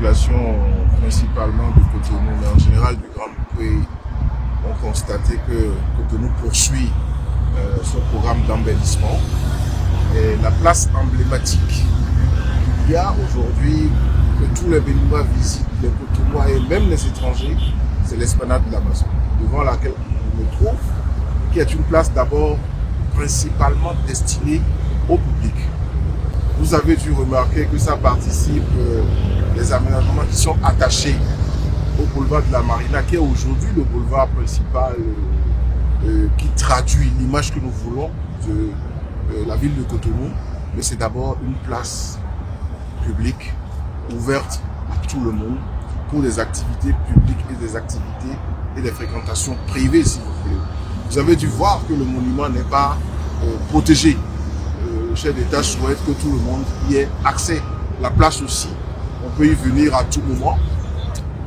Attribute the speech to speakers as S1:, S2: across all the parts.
S1: populations, principalement de Cotonou, mais en général du Grand Lomé, ont constaté que Cotonou poursuit son programme d'embellissement. Et la place emblématique qu'il y a aujourd'hui, que tous les Béninois visitent, les Cotonnois et même les étrangers, c'est l'esplanade de l'Amazon, devant laquelle on me trouve, qui est une place d'abord principalement destinée au public. Vous avez dû remarquer que ça participe des aménagements qui sont attachés au boulevard de la Marina, qui est aujourd'hui le boulevard principal qui traduit l'image que nous voulons de la ville de Cotonou. Mais c'est d'abord une place publique ouverte à tout le monde pour des activités publiques et des activités et des fréquentations privées, si vous voulez. Vous avez dû voir que le monument n'est pas protégé. Le chef d'État souhaite que tout le monde y ait accès. La place aussi, on peut y venir à tout moment.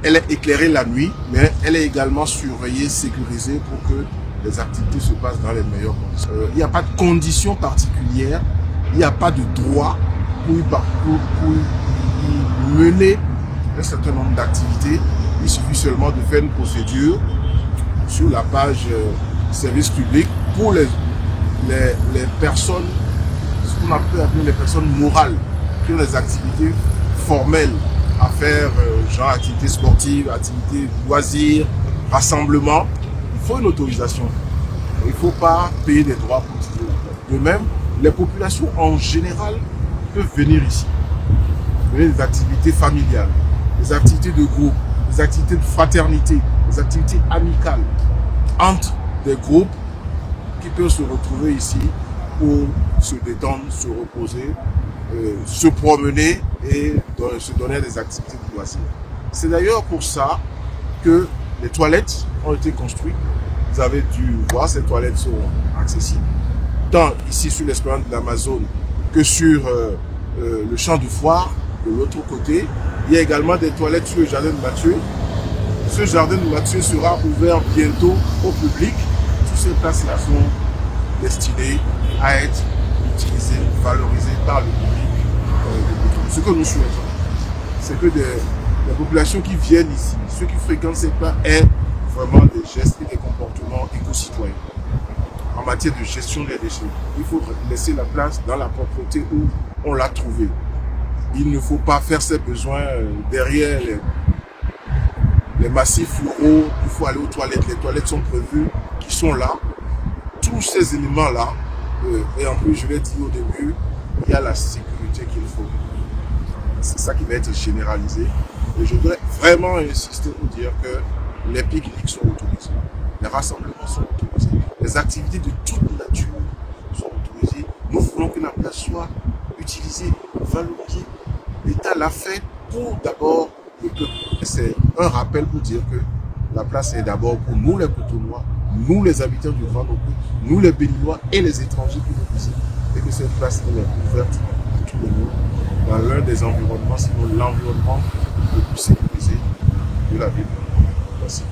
S1: Elle est éclairée la nuit, mais elle est également surveillée, sécurisée pour que les activités se passent dans les meilleures conditions. Il n'y a pas de conditions particulières, il n'y a pas de droit pour y mener un certain nombre d'activités. Il suffit seulement de faire une procédure sur la page service public pour les personnes, ce qu'on appelle les personnes morales, qui ont des activités formelles à faire, genre activités sportives, activités loisirs, rassemblements. Il faut une autorisation. Il ne faut pas payer des droits pour utiliser la place. De même, les populations en général peuvent venir ici. Venir des activités familiales, des activités de groupe, des activités de fraternité, des activités amicales entre des groupes qui peuvent se retrouver ici pour se détendre, se reposer, se promener et se donner des activités de loisirs. C'est d'ailleurs pour ça que les toilettes ont été construites. Vous avez dû voir, ces toilettes sont accessibles, tant ici sur l'esplanade de l'Amazon que sur le champ de foire de l'autre côté. Il y a également des toilettes sur le jardin de Mathieu. Ce jardin de Mathieu sera ouvert bientôt au public. Toutes ces places-là sont destinées à être utilisées, valorisées par le public de Cotonou. Ce que nous souhaitons, c'est que les populations qui viennent ici, ceux qui fréquentent ces places, aient vraiment des gestes et des comportements éco-citoyens. En matière de gestion des déchets, il faut laisser la place dans la propreté où on l'a trouvée. Il ne faut pas faire ses besoins derrière les massifs floraux. Il faut aller aux toilettes. Les toilettes sont prévues, qui sont là. Tous ces éléments-là, et en plus, je l'ai dit au début, il y a la sécurité qu'il faut. C'est ça qui va être généralisé. Et je voudrais vraiment insister pour dire que les pique-niques sont autorisés, les rassemblements sont autorisés, les activités de toute nature sont autorisées. Nous voulons que la place soit utilisée, valorisée. L'État l'a fait pour d'abord le peuple. C'est un rappel pour dire que la place est d'abord pour nous les Cotonnois, nous les habitants du Grand Lomé, nous les Béninois et les étrangers qui nous visitent. Et que cette place est ouverte à tout le monde dans l'un des environnements, sinon l'environnement le plus sécurisé de la ville. Merci.